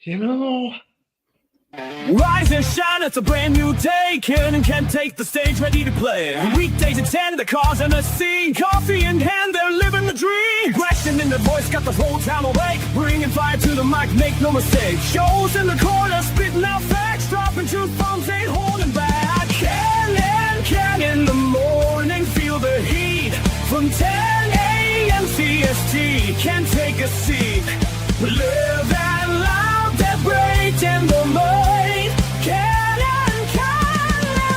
You know, Rise and shine, it's a brand new day. Ken can take the stage, ready to play. Weekdays at 10, the cars in the scene. Coffee in hand, they're living the dream. Question in the voice, got the whole town awake. Bringing fire to the mic, make no mistake. Shows in the corner, spitting out facts. Dropping truth bombs, ain't holding back. Ken in the morning, feel the heat. From 10 a.m. CST, can take a seat. Live and loud, that break in the mind. Can and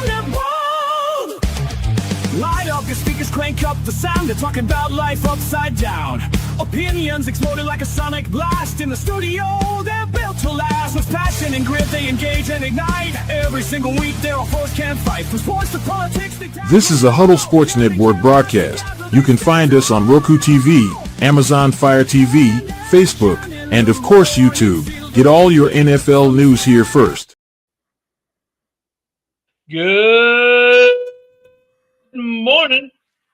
the bold. Light up your speakers, crank up the sound. They're talking about life upside down. Opinions exploding like a sonic blast. In the studio, they're built to last. With passion and grit, they engage and ignite. Every single week, they're all foes can't fight. From sports to politics, This is a Huddle Sports Network broadcast. You can find us on Roku TV, Amazon Fire TV, Facebook, and of course YouTube. Get all your NFL news here first. good morning,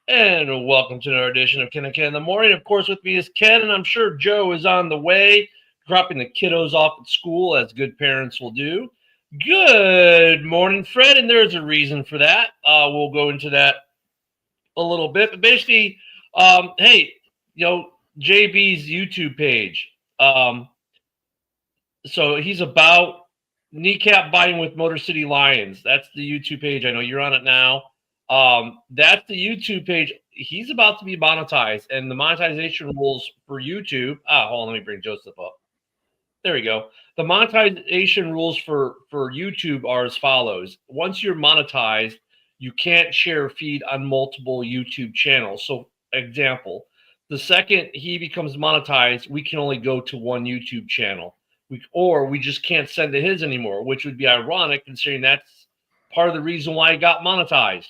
and welcome to another edition of Ken and Ken in the Morning. Of course, with me is Ken, and I'm sure Joe is on the way, dropping the kiddos off at school, as good parents will do. Good morning, Fred, and there's a reason for that. We'll go into that a little bit, but basically, hey, JB's YouTube page. So he's about kneecap biting with Motor City Lions. That's the YouTube page. I know you're on it now. That's the YouTube page. He's about to be monetized, and the monetization rules for YouTube. Hold on, let me bring Joseph up. There we go. The monetization rules for YouTube are as follows. Once you're monetized, you can't share a feed on multiple YouTube channels. So, example, the second he becomes monetized, we can only go to one YouTube channel. We just can't send to his anymore, which would be ironic considering that's part of the reason why it got monetized.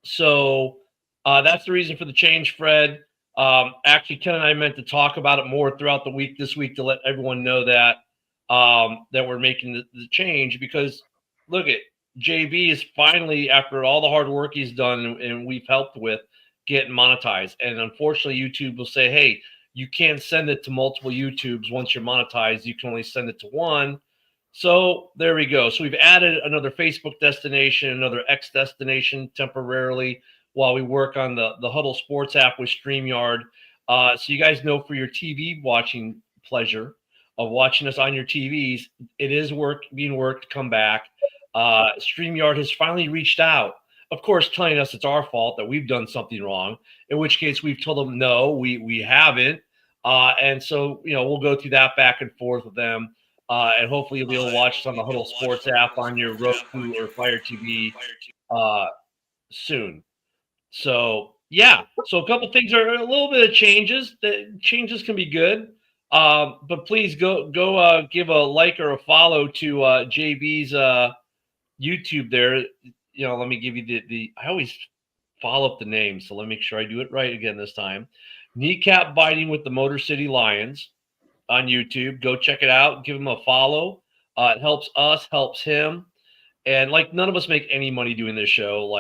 So that's the reason for the change, Fred. Actually, Ken and I meant to talk about it more throughout the week this week to let everyone know that that we're making the change, because look at JB is finally, after all the hard work he's done and we've helped with, getting monetized. And unfortunately, YouTube will say, hey, you can't send it to multiple YouTubes. Once you're monetized, you can only send it to one. So there we go. So we've added another Facebook destination, another X destination temporarily while we work on the Huddle Sports app with StreamYard. So you guys know, for your TV watching pleasure of watching us on your TVs, it is being worked to come back. StreamYard has finally reached out, of course, telling us it's our fault, that we've done something wrong, in which case we've told them, no, we haven't. And so, we'll go through that back and forth with them. And hopefully you'll be able to watch us on the Huddle Sports app on your Roku or Fire TV soon. So, yeah. So a couple things are a little bit of changes. The changes can be good. But please go give a like or a follow to JB's YouTube there. Let me give you I always follow up the name, so let me make sure I do it right again this time. Kneecap Biting with the Motor City Lions on YouTube. Go check it out. Give him a follow. It helps us, helps him. And none of us make any money doing this show,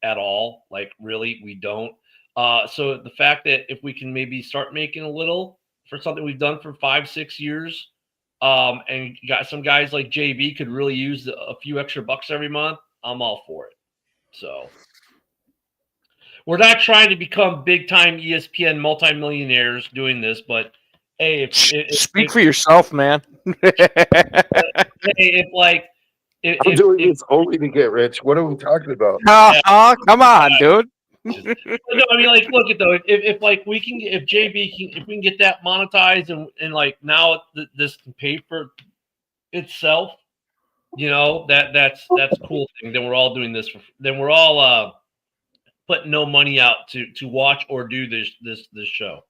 at all. Really, we don't. So the fact that if we can maybe start making a little for something we've done for 5-6 years, and got some guys like JB could really use a few extra bucks every month, I'm all for it. So we're not trying to become big time ESPN multimillionaires doing this, but hey, speak for yourself, man. I'm doing this only to get rich. What are we talking about? Come on, dude. No, I mean, look at though. If JB can get that monetized and now this can pay for itself, that's a cool thing. Then we're all doing this then we're all putting no money out to watch or do this show.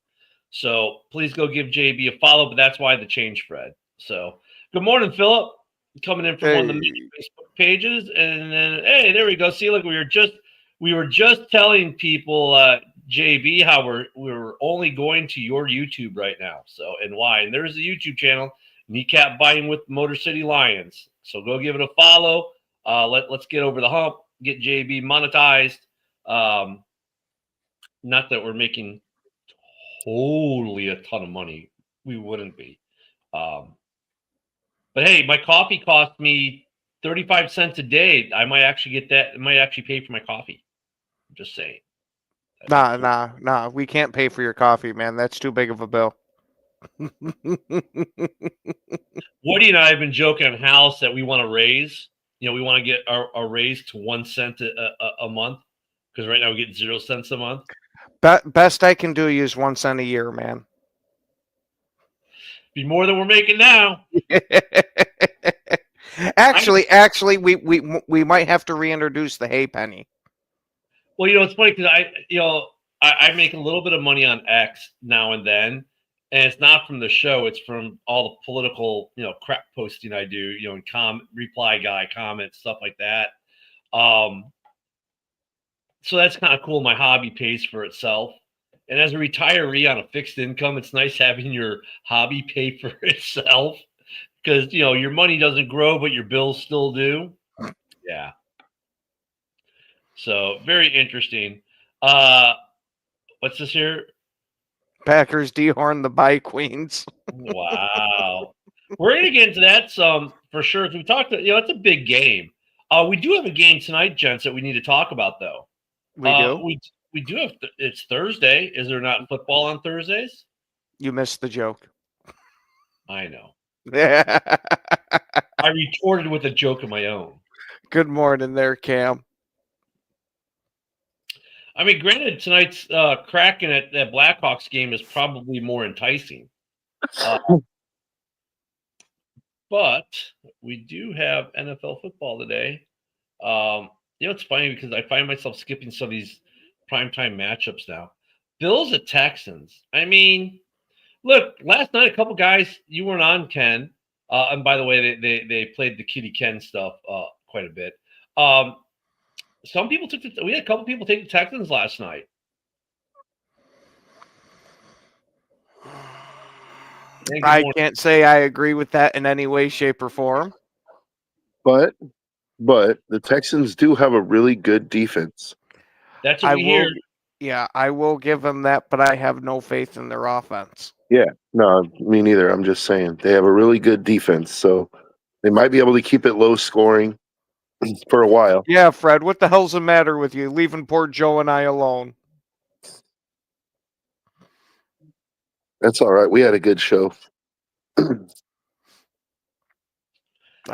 So please go give JB a follow. But that's why the change, Fred. So good morning, Philip, coming in from one of the many Facebook pages, and then hey, there we go. See, look, we were just telling people, JB, how we're only going to your YouTube right now. So, and why? And there's the YouTube channel, Kneecap Biting with Motor City Lions. So go give it a follow. Let's get over the hump, get JB monetized. Not that we're making totally a ton of money. We wouldn't be. But hey, my coffee cost me 35 cents a day. I might actually get that. It might actually pay for my coffee. I'm just saying. Nah. We can't pay for your coffee, man. That's too big of a bill. Woody and I have been joking on House that we want to raise. We want to get our raise to 1 cent a month, because right now we get 0 cents a month. Best I can do is 1 cent a year, man. Be more than we're making now. Actually, we might have to reintroduce the hay penny. Well, it's funny because I make a little bit of money on X now and then, and it's not from the show. It's from all the political, crap posting I do, and reply guy comments, stuff like that. So that's kind of cool. My hobby pays for itself. And as a retiree on a fixed income, it's nice having your hobby pay for itself, because, your money doesn't grow, but your bills still do. Yeah. So very interesting. What's this here? Packers dehorn the bye queens. Wow. We're going to get into that some for sure. We talked, it's a big game. We do have a game tonight, gents, that we need to talk about, though. We do? We do have, it's Thursday. Is there not football on Thursdays? You missed the joke. I know. Yeah. I retorted with a joke of my own. Good morning there, Cam. I mean, granted, tonight's Kraken at that Blackhawks game is probably more enticing. But we do have NFL football today. It's funny because I find myself skipping some of these primetime matchups now. Bills at Texans. I mean, look, last night a couple guys, you weren't on, Ken. And by the way, they played the Kitty Ken stuff quite a bit. Some people we had a couple people take the Texans last night. I can't say I agree with that in any way, shape, or form. But the Texans do have a really good defense. That's what we hear. Yeah, I will give them that, but I have no faith in their offense. Yeah, no, me neither. I'm just saying they have a really good defense, so they might be able to keep it low scoring for a while. Yeah, Fred, what the hell's the matter with you? Leaving poor Joe and I alone. That's all right. We had a good show. I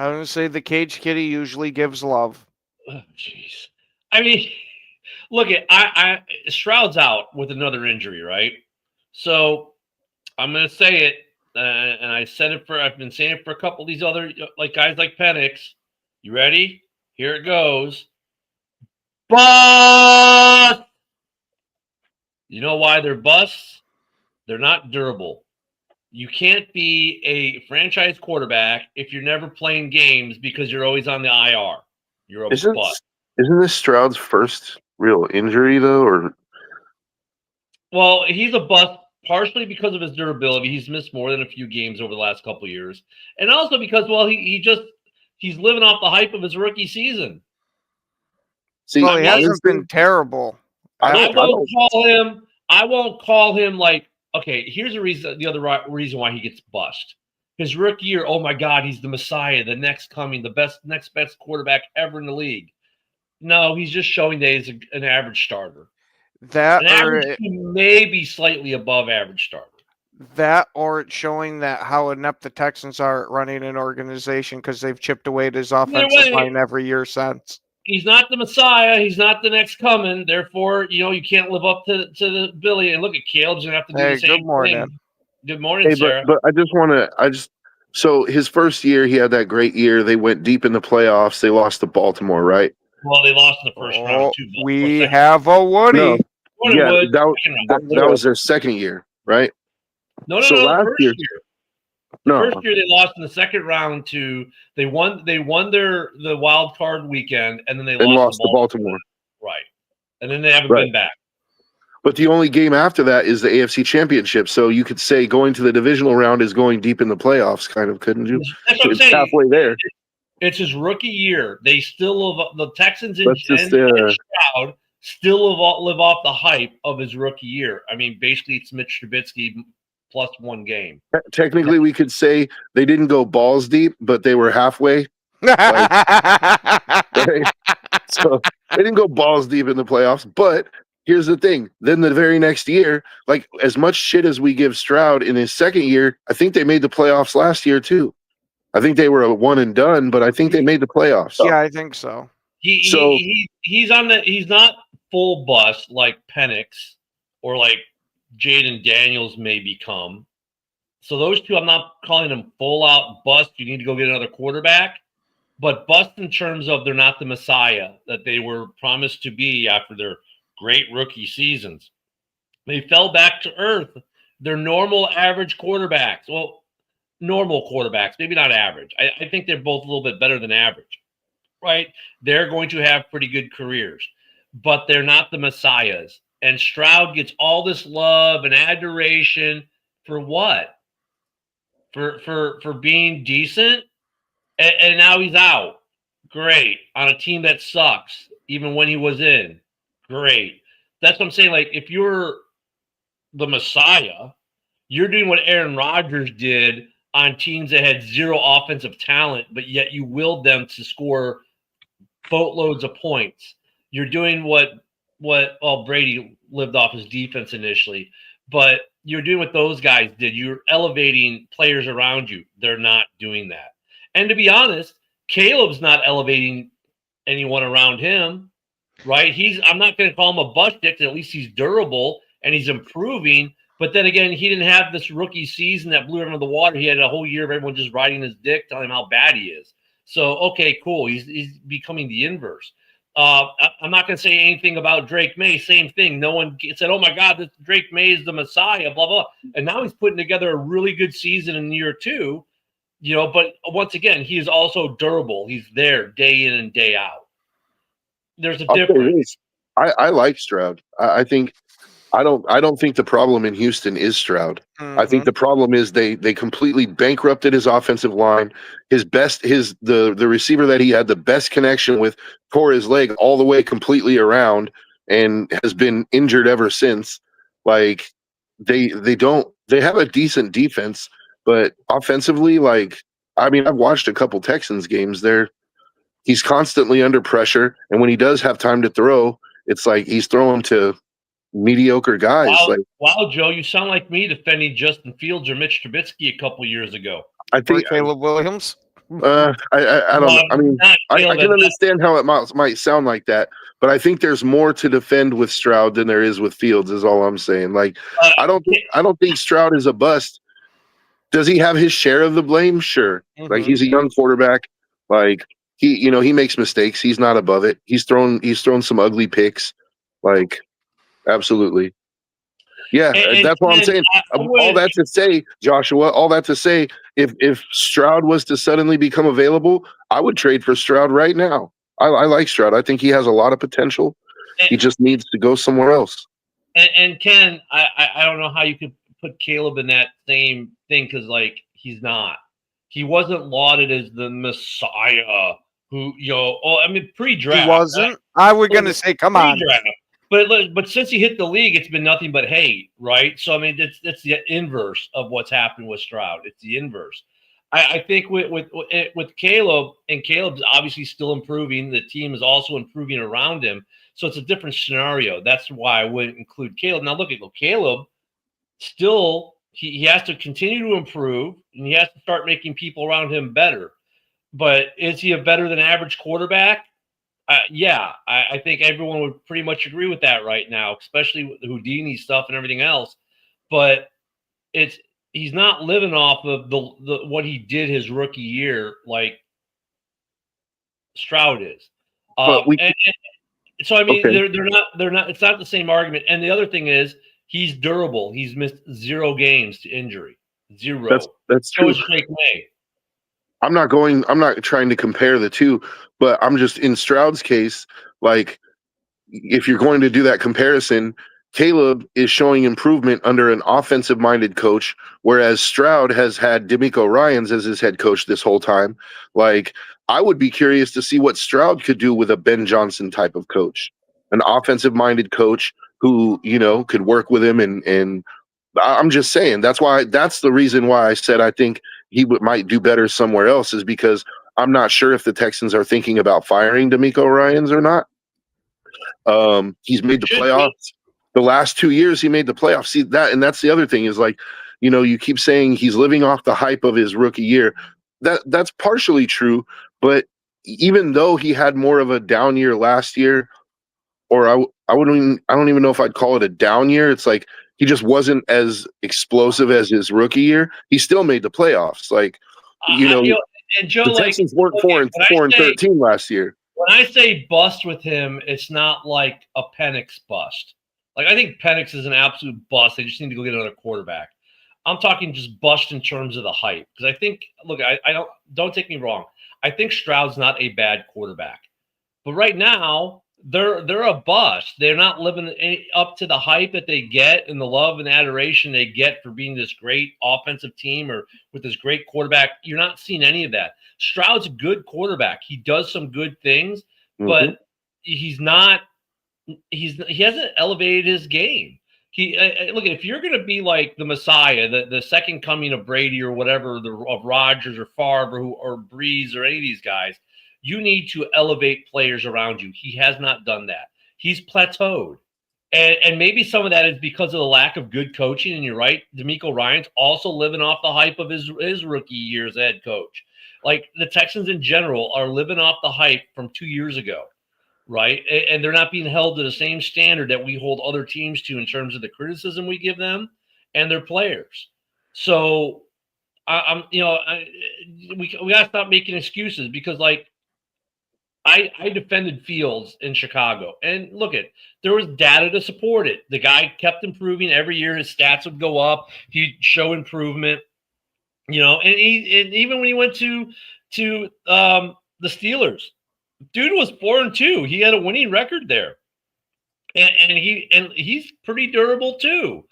was going to say the Cage Kitty usually gives love. Oh, jeez. I mean, look, I Stroud's out with another injury, right? So I'm going to say it, and I've been saying it for a couple of these other guys like Penix. You ready? Here it goes. Bust! You know why they're busts? They're not durable. You can't be a franchise quarterback if you're never playing games because you're always on the IR. You're a bust. Isn't this Stroud's first real injury, though? Or well, he's a bust partially because of his durability. He's missed more than a few games over the last couple of years, and also because he's living off the hype of his rookie season. See, well, he hasn't been terrible. I won't call him like. Okay, here's the other reason why he gets bust. His rookie year, oh my God, he's the Messiah, the next coming, next best quarterback ever in the league. No, he's just showing that he's an average starter. Maybe slightly above average starter. That or it's showing that how inept the Texans are at running an organization because they've chipped away at his offensive line every year since. He's not the Messiah. He's not the next coming. Therefore, you can't live up to the Billy. And look at Caleb's going to have to do the same thing. Good morning, Sarah. But so his first year, he had that great year. They went deep in the playoffs. They lost to Baltimore, right? Well, they lost in the first round, too. We have a Woody. No. Yeah, that was their second year, right? No, last year. The first year they lost in the second round they won the wild card weekend, and then they lost to Baltimore. Right. And then they haven't been back. But the only game after that is the AFC Championship. So you could say going to the divisional round is going deep in the playoffs, kind of, couldn't you? That's what I'm saying. Halfway there. It's his rookie year. They still the Texans and Stroud still live off the hype of his rookie year. I mean, basically it's Mitch Trubisky plus one game. Technically, we could say they didn't go balls deep, but they were halfway. Right? So they didn't go balls deep in the playoffs. But here's the thing. Then the very next year, like as much shit as we give Stroud in his second year, I think they made the playoffs last year too. I think they were a one and done, but I think they made the playoffs. Yeah, I think so. He's not full bust like Penix or like Jaden Daniels may become. So those two, I'm not calling them full out bust. You need to go get another quarterback, but bust in terms of they're not the Messiah that they were promised to be after their great rookie seasons. They fell back to earth. They're normal average quarterbacks. Well, normal quarterbacks, maybe not average. I think they're both a little bit better than average, right? They're going to have pretty good careers, but they're not the Messiahs. And Stroud gets all this love and adoration for what? For being decent, and now he's out. Great. On a team that sucks, even when he was in. Great. That's what I'm saying. Like, if you're the Messiah, you're doing what Aaron Rodgers did on teams that had zero offensive talent, but yet you willed them to score boatloads of points. You're doing what Brady lived off his defense initially, but you're doing what those guys did. You're elevating players around you. They're not doing that. And to be honest, Caleb's not elevating anyone around him, right? I'm not going to call him a bust stick. At least he's durable and he's improving. But then again, he didn't have this rookie season that blew him under the water. He had a whole year of everyone just riding his dick, telling him how bad he is. So, okay, cool. He's becoming the inverse. I'm not going to say anything about Drake May. Same thing. No one said, oh, my God, this Drake May is the Messiah, blah, blah. And now he's putting together a really good season in year two, but once again, he is also durable. He's there day in and day out. There's a difference. I like Stroud. I think I don't think the problem in Houston is Stroud. Mm-hmm. I think the problem is they completely bankrupted his offensive line. The receiver that he had the best connection with tore his leg all the way completely around and has been injured ever since. Like they have a decent defense, but offensively, I've watched a couple Texans games there. He's constantly under pressure, and when he does have time to throw, it's like he's throwing to mediocre guys. Wow, Joe, you sound like me defending Justin Fields or Mitch Trubisky a couple years ago. I think Caleb Williams. I don't know. I mean, I can understand how it might sound like that, but I think there's more to defend with Stroud than there is with Fields. Is all I'm saying. I don't think Stroud is a bust. Does he have his share of the blame? Sure. Mm-hmm. He's a young quarterback. He makes mistakes. He's not above it. He's thrown some ugly picks. Absolutely. Yeah, that's what I'm saying. All that to say, Joshua, if Stroud was to suddenly become available, I would trade for Stroud right now. I like Stroud. I think he has a lot of potential. He just needs to go somewhere else. And Ken, I don't know how you could put Caleb in that same thing because, he's not. He wasn't lauded as the Messiah who, pre-draft. He wasn't? I was going to say, come on. But since he hit the league, it's been nothing but hate, right? So, that's the inverse of what's happened with Stroud. It's the inverse. I think with Caleb, and Caleb's obviously still improving. The team is also improving around him. So it's a different scenario. That's why I wouldn't include Caleb. Now, look at Caleb. Still, he has to continue to improve, and he has to start making people around him better. But is he a better than average quarterback? Yeah, I think everyone would pretty much agree with that right now, especially with the Houdini stuff and everything else. But he's not living off of the what he did his rookie year like Stroud is. So okay. They're not. It's not the same argument. And the other thing is he's durable. He's missed 0 games to injury. 0. That's true. I'm not trying to compare the two, but I'm just in Stroud's case, if you're going to do that comparison, Caleb is showing improvement under an offensive-minded coach, whereas Stroud has had DeMeco Ryans as his head coach this whole time. I would be curious to see what Stroud could do with a Ben Johnson type of coach, an offensive-minded coach who, could work with him and I'm just saying that's the reason why I said I think he might do better somewhere else, is because I'm not sure if the Texans are thinking about firing D'Amico Ryans or not. He's made the playoffs. The last 2 years he made the playoffs. See that, and that's the other thing is, like, you know, you keep saying he's living off the hype of his rookie year. That's partially true, but even though he had more of a down year last year, or I don't even know if I'd call it a down year. It's like he just wasn't as explosive as his rookie year. He still made the playoffs. Like, you know, and Joe, the Texans weren't 4-13 last year. When I say bust with him, it's not like a Penix bust. Like, I think Penix is an absolute bust. They just need to go get another quarterback. I'm talking just bust in terms of the hype. Because I think, look, I don't take me wrong. I think Stroud's not a bad quarterback. But right now, they're a bust. They're not living up to the hype that they get and the love and adoration they get for being this great offensive team or with this great quarterback. You're not seeing any of that. Stroud's a good quarterback. He does some good things, but he hasn't elevated his game. Look, if you're going to be like the Messiah, the second coming of Brady or whatever, of Rodgers or Favre or Breeze or any of these guys, you need to elevate players around you. He has not done that. He's plateaued. And maybe some of that is because of the lack of good coaching. And you're right, D'Amico Ryans also living off the hype of his rookie year as head coach. Like, the Texans in general are living off the hype from 2 years ago, right? And they're not being held to the same standard that we hold other teams to in terms of the criticism we give them and their players. So we got to stop making excuses, because, like, I defended Fields in Chicago, and look, there was data to support it. The guy kept improving every year. His stats would go up. He'd show improvement, and even when he went to the Steelers, dude was 4-2. He had a winning record there, and he's pretty durable too.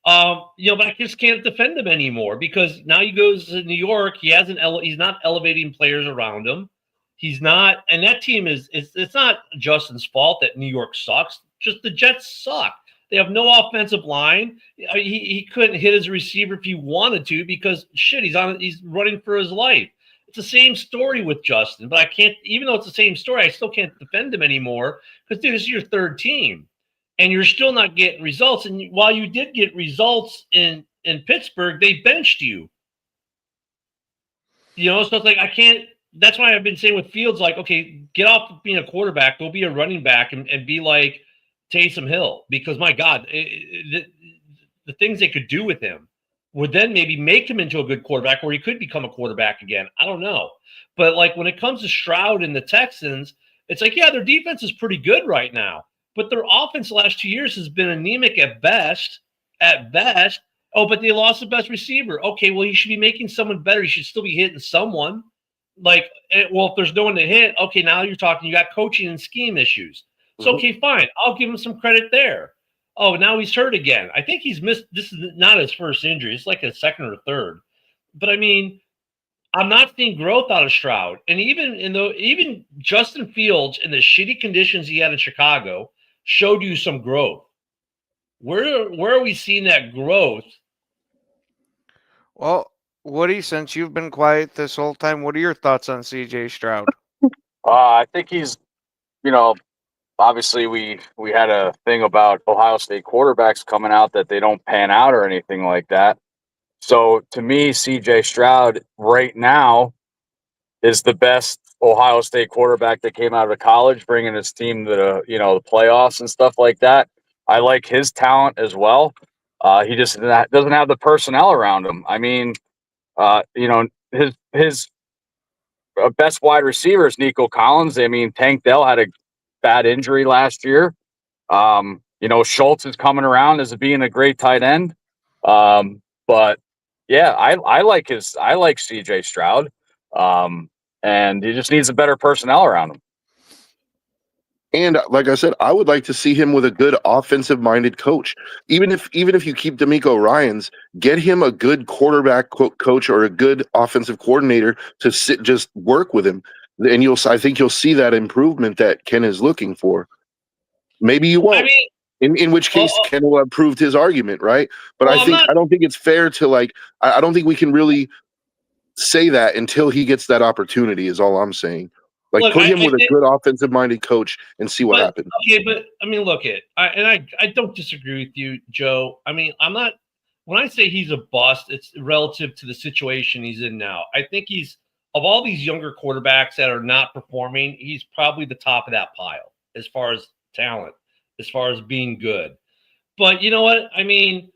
But I just can't defend him anymore, because now he goes to New York. He's not elevating players around him. He's not, and that team it's not Justin's fault that New York sucks. Just the Jets suck. They have no offensive line. He couldn't hit his receiver if he wanted to, because he's running for his life. It's the same story with Justin, but I can't, even though it's the same story, I still can't defend him anymore, because, dude, this is your third team and you're still not getting results. And while you did get results in Pittsburgh, they benched you. So it's like, I can't. That's why I've been saying with Fields, like, okay, get off being a quarterback, go be a running back and be like Taysom Hill, because, my God, the things they could do with him would then maybe make him into a good quarterback, or he could become a quarterback again. I don't know. But, like, when it comes to Stroud and the Texans, it's like, yeah, their defense is pretty good right now, but their offense the last 2 years has been anemic at best. Oh, but they lost the best receiver. Okay, well, you should be making someone better. You should still be hitting someone. Like, well, if there's no one to hit, okay, now you're talking, you got coaching and scheme issues. So, okay, fine. I'll give him some credit there. Oh, now he's hurt again. I think he's missed. This is not his first injury. It's like his second or third. But, I mean, I'm not seeing growth out of Stroud. And even Justin Fields, in the shitty conditions he had in Chicago, showed you some growth. Where are we seeing that growth? Well, Woody, since you've been quiet this whole time, what are your thoughts on CJ Stroud? I think he's, obviously we had a thing about Ohio State quarterbacks coming out that they don't pan out or anything like that. So to me, CJ Stroud right now is the best Ohio State quarterback that came out of college, bringing his team to the playoffs and stuff like that. I like his talent as well. He just doesn't have the personnel around him. I mean, his best wide receiver is Nico Collins. I mean, Tank Dell had a bad injury last year. Schultz is coming around as being a great tight end. But yeah, I like CJ Stroud. And he just needs a better personnel around him. And like I said, I would like to see him with a good offensive-minded coach. Even if you keep D'Amico Ryans, get him a good quarterback coach or a good offensive coordinator to just work with him, and I think you'll see that improvement that Ken is looking for. Maybe you won't. I mean, In which case, Ken will have proved his argument, right? But Well, I don't think it's fair to like. I don't think we can really say that until he gets that opportunity. Is all I'm saying. Like, look, put him with a think, good offensive-minded coach and see what happens. Okay, but I mean, look I don't disagree with you, Joe. I mean, I'm not. When I say he's a bust, it's relative to the situation he's in now. I think he's of all these younger quarterbacks that are not performing, he's probably the top of that pile as far as talent, as far as being good. But you know what? I mean,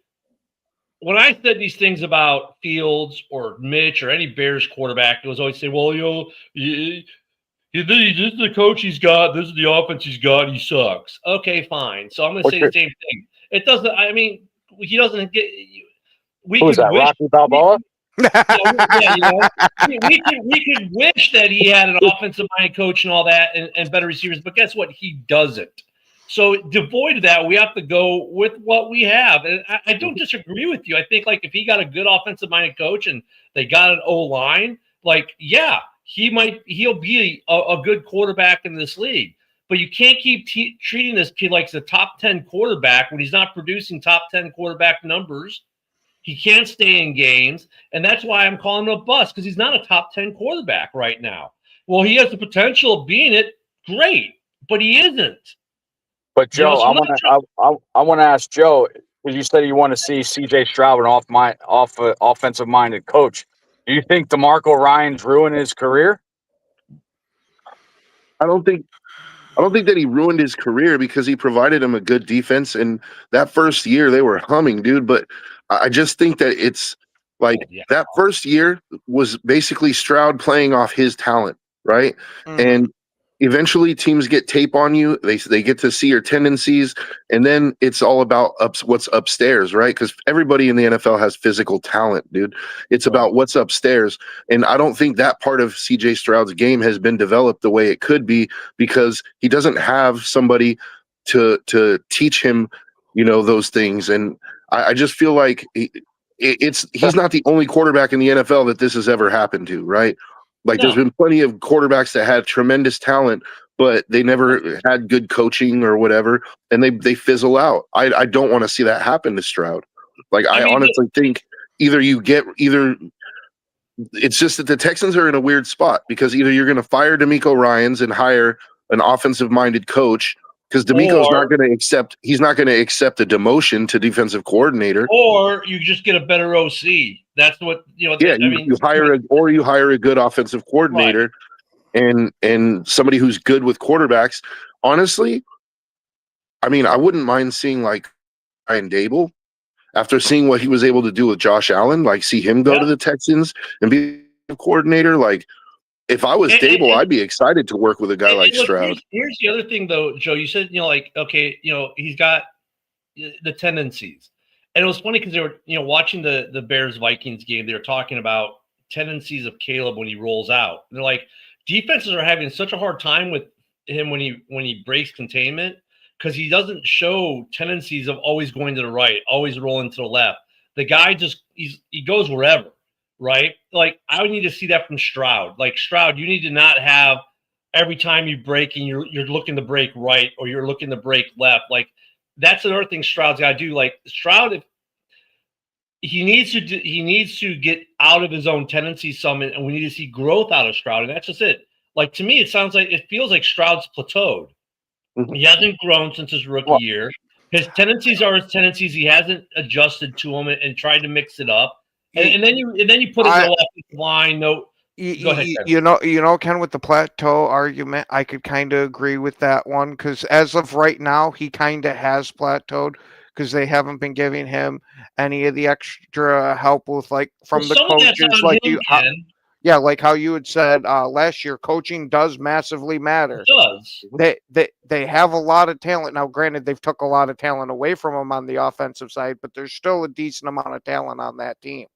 when I said these things about Fields or Mitch or any Bears quarterback, it was always say, well, this is the coach he's got. This is the offense he's got. He sucks. Okay, fine. So I'm going to say the same thing. It doesn't. I mean, he doesn't get. We Who's could that? wish. Rocky Balboa? We could wish that he had an offensive minded coach and all that, and better receivers. But guess what? He doesn't. So devoid of that, we have to go with what we have. And I don't disagree with you. I think like if he got a good offensive minded coach and they got an O line, like he'll be a good quarterback in this league. But you can't keep treating this kid like the top 10 quarterback when he's not producing top 10 quarterback numbers. He can't stay in games, and that's why I'm calling him a bust, because he's not a top 10 quarterback right now. Well, he has the potential of being it, great, but he isn't. But Joe, I want to ask Joe, because you said you want to see C.J. Stroud, an offensive-minded coach. Do you think DeMarco Ryans ruined his career? I don't think that he ruined his career because he provided him a good defense, and that first year they were humming, dude. But I just think that it's like that first year was basically Stroud playing off his talent, right? Mm-hmm. And eventually teams get tape on you. They get to see your tendencies, and then it's all about what's upstairs, right? Because everybody in the NFL has physical talent, dude. It's about what's upstairs. And I don't think that part of CJ Stroud's game has been developed the way it could be, because he doesn't have somebody to teach him, those things. And I just feel like he's not the only quarterback in the NFL that this has ever happened to, right? Like, there's been plenty of quarterbacks that had tremendous talent, but they never had good coaching or whatever, and they fizzle out. I don't want to see that happen to Stroud. Like, I honestly think either it's just that the Texans are in a weird spot, because either you're going to fire DeMeco Ryans and hire an offensive-minded coach, because DeMeco's not going to accept a demotion to defensive coordinator, or you just get a better OC. That's what you hire a good offensive coordinator, right, and somebody who's good with quarterbacks. Honestly, I mean, I wouldn't mind seeing like Ryan Dable, after seeing what he was able to do with Josh Allen, like see him go to the Texans and be a coordinator. Like, if I was Dable, I'd be excited to work with a guy like Stroud. Here's the other thing, though, Joe. You said, he's got the tendencies. And it was funny because they were, watching the Bears-Vikings game. They were talking about tendencies of Caleb when he rolls out. And they're like, defenses are having such a hard time with him when he breaks containment, because he doesn't show tendencies of always going to the right, always rolling to the left. The guy he goes wherever. Right? Like, I would need to see that from Stroud. Like, Stroud, you need to not have every time you break and you're looking to break right or you're looking to break left. Like, that's another thing Stroud's got to do. Like, Stroud, if he needs to get out of his own tendencies some, and we need to see growth out of Stroud, and that's just it. Like, to me, it feels like Stroud's plateaued. Mm-hmm. He hasn't grown since his rookie year. His tendencies are his tendencies. He hasn't adjusted to them and tried to mix it up. And then you put a no offensive line. No, go ahead, Ken. Ken, with the plateau argument, I could kind of agree with that one, because as of right now, he kind of has plateaued, because they haven't been giving him any of the extra help with from the coaches, like how you had said last year. Coaching does massively matter. It does. They have a lot of talent now. Granted, they've took a lot of talent away from them on the offensive side, but there's still a decent amount of talent on that team.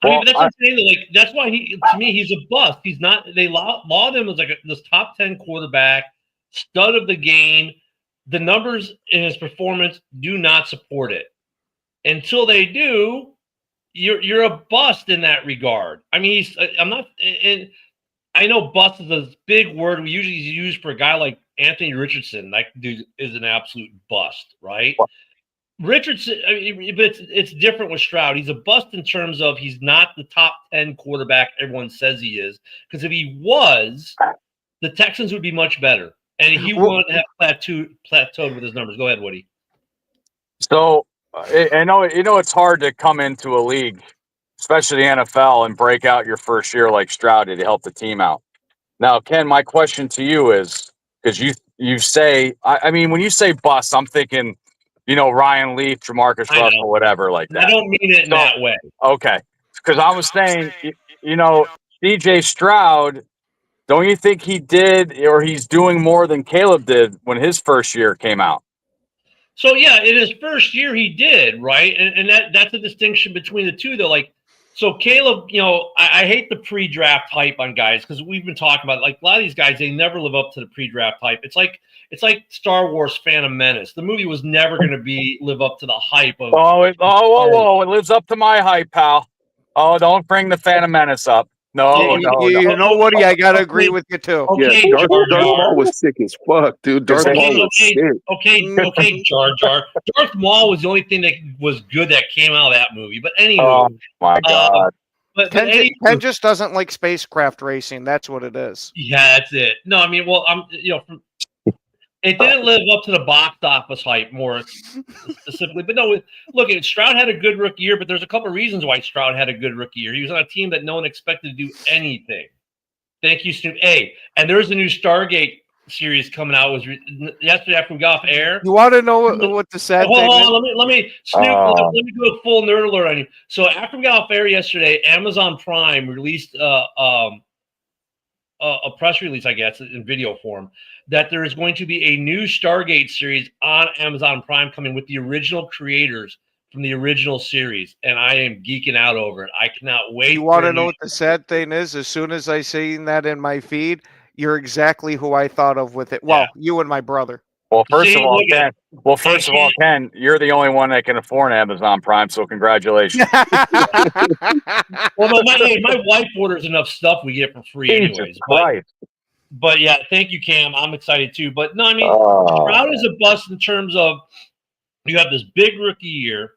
I mean, that's what I'm saying. Like, that's why to me, he's a bust. He's not. They laud him as this top 10 quarterback, stud of the game. The numbers in his performance do not support it. Until they do, you're a bust in that regard. I mean, I'm not. And I know bust is a big word we usually use for a guy like Anthony Richardson, that dude is an absolute bust, right? Richardson, I mean, but it's different with Stroud. He's a bust in terms of he's not the top 10 quarterback everyone says he is. Because if he was, the Texans would be much better. And he wouldn't have plateaued with his numbers. Go ahead, Woody. So I know it's hard to come into a league, especially the NFL, and break out your first year like Stroud did to help the team out. Now, Ken, my question to you is, because you say, I mean, when you say bust, I'm thinking, Ryan Leaf, Jamarcus Russell, whatever like that. I don't mean it in that way. Okay. Because I was saying, CJ Stroud, don't you think he did, or he's doing more than Caleb did when his first year came out? So, yeah, in his first year, he did, right? And that's a distinction between the two, though. Like, so Caleb, I hate the pre-draft hype on guys because we've been talking about it. Like a lot of these guys, they never live up to the pre-draft hype. It's like Star Wars Phantom Menace. The movie was never going to live up to the hype of. It lives up to my hype, pal. Oh, don't bring the Phantom Menace up. No. You know, Woody, I gotta agree with you too. Okay, Darth Maul was sick as fuck, dude. Darth Maul was sick. Okay, Jar Jar. Darth Maul was the only thing that was good that came out of that movie. But anyway, oh my god. Ken just doesn't like spacecraft racing. That's what it is. Yeah, that's it. No, I mean, well, it didn't live up to the box office hype more specifically. But no, look, Stroud had a good rookie year, but there's a couple of reasons why Stroud had a good rookie year. He was on a team that no one expected to do anything. Thank you, Snoop. Hey, and there's a new Stargate series coming out. It was yesterday after we got off air. You want to know what the sad thing is? Let me Snoop, let me do a full nerd alert on you. So after we got off air yesterday, Amazon Prime released a press release, I guess, in video form, that there is going to be a new Stargate series on Amazon Prime coming with the original creators from the original series, and I am geeking out over it. I cannot wait. You want to know what the sad thing is? As soon as I seen that in my feed, you're exactly who I thought of with it. Well, you and my brother. Well, first of all, Ken, you're the only one that can afford Amazon Prime, so congratulations. Well, my wife orders enough stuff we get for free anyways. But yeah, thank you, Cam. I'm excited too. But no, I mean, Stroud is a bust in terms of you have this big rookie year.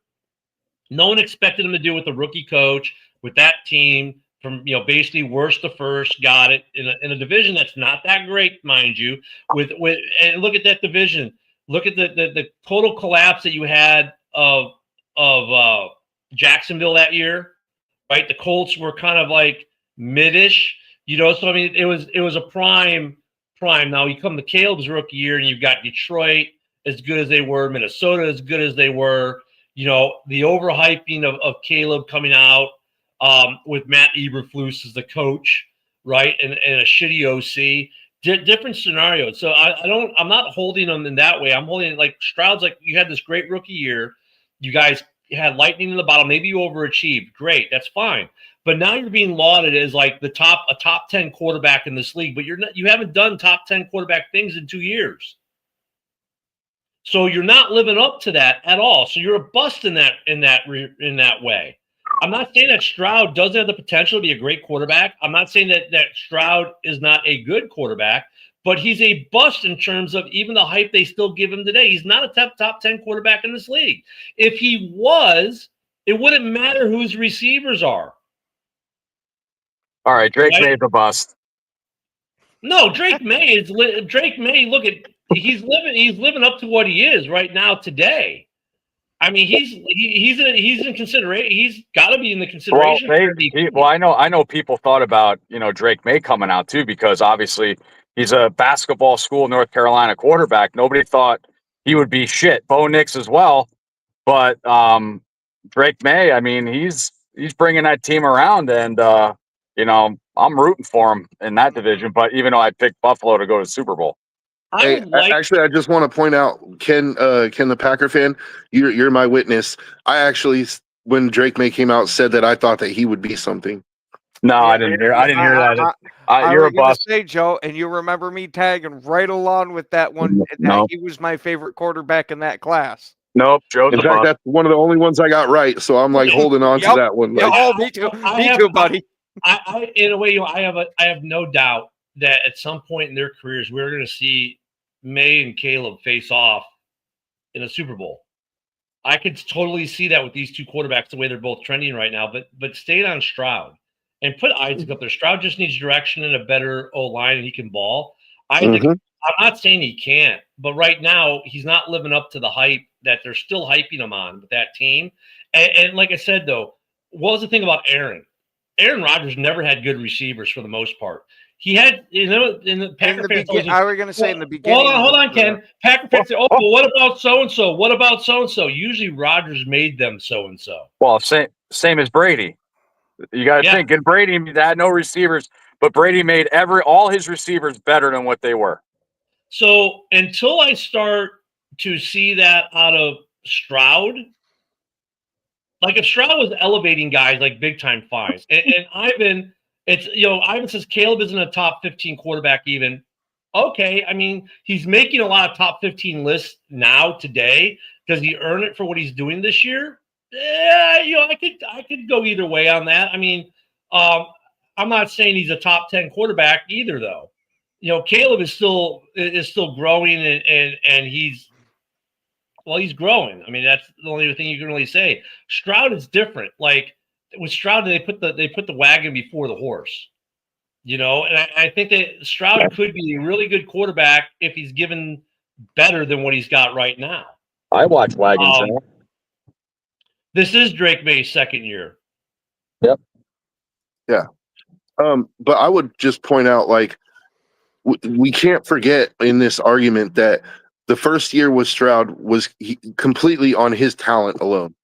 No one expected him to do with the rookie coach, with that team, from basically worst to first, got it in a division that's not that great, mind you. With and look at that division. Look at the total collapse that you had of Jacksonville that year, right? The Colts were kind of like mid-ish, So I mean, it was a prime. Now you come to Caleb's rookie year, and you've got Detroit as good as they were, Minnesota as good as they were. The overhyping of Caleb coming out. With Matt Eberflus as the coach, right, and a shitty OC, different scenarios. So I'm not holding them in that way. I'm holding like Stroud's like you had this great rookie year, you guys had lightning in the bottle. Maybe you overachieved, great, that's fine. But now you're being lauded as like a top 10 quarterback in this league, but you haven't done top 10 quarterback things in 2 years. So you're not living up to that at all. So you're a bust in that way. I'm not saying that Stroud doesn't have the potential to be a great quarterback. I'm not saying that Stroud is not a good quarterback, but he's a bust in terms of even the hype they still give him today. He's not a top 10 quarterback in this league. If he was, it wouldn't matter who his receivers are. All right, Drake May is a bust. No, Drake May. Look at he's living up to what he is right now today. I mean, he's in consideration. He's got to be in the consideration. I know people thought about Drake May coming out too, because obviously he's a basketball school North Carolina quarterback. Nobody thought he would be shit. Bo Nix as well, but Drake May. I mean, he's bringing that team around, and I'm rooting for him in that division. But even though I picked Buffalo to go to the Super Bowl. Actually, I just want to point out, Ken, the Packer fan, you're my witness. I actually, when Drake May came out, said that I thought that he would be something. No, I didn't hear that. You're a bust. Say, Joe, and you remember me tagging right along with that one. No. He was my favorite quarterback in that class. Nope, Joe's in fact, that's one of the only ones I got right. So I'm like holding on to that one. Like, me too. Me too, buddy. I in a way, I have no doubt that at some point in their careers, we're going to see May and Caleb face off in a Super Bowl. I could totally see that with these two quarterbacks, the way they're both trending right now. But stay on Stroud and put Isaac up there. Stroud just needs direction and a better O-line, and he can ball. Isaac, I'm not saying he can't, but right now he's not living up to the hype that they're still hyping him on with that team. And like I said, though, what was the thing about Aaron? Aaron Rodgers never had good receivers for the most part. He had, in the Packer fans. I was going to say in the beginning. Hold on, Ken. Packer fans say, "Oh, well, what about so and so? What about so and so?" Usually, Rodgers made them so and so. Well, same as Brady. You got to think, and Brady had no receivers, but Brady made all his receivers better than what they were. So until I start to see that out of Stroud, like if Stroud was elevating guys like big time, fine. And Ivan, Ivan says Caleb isn't a top 15 quarterback even. Okay, I mean, he's making a lot of top 15 lists now today. Does he earn it for what he's doing this year? Yeah, I could go either way on that. I mean, I'm not saying he's a top 10 quarterback either, though. Caleb is still growing and he's growing. I mean, that's the only thing you can really say. Stroud is different. Like with Stroud, they put the wagon before the horse. And I think that Stroud could be a really good quarterback if he's given better than what he's got right now. I watch wagons. This is Drake May's second year. Yep. Yeah. But I would just point out, like, we can't forget in this argument that the first year with Stroud was completely on his talent alone.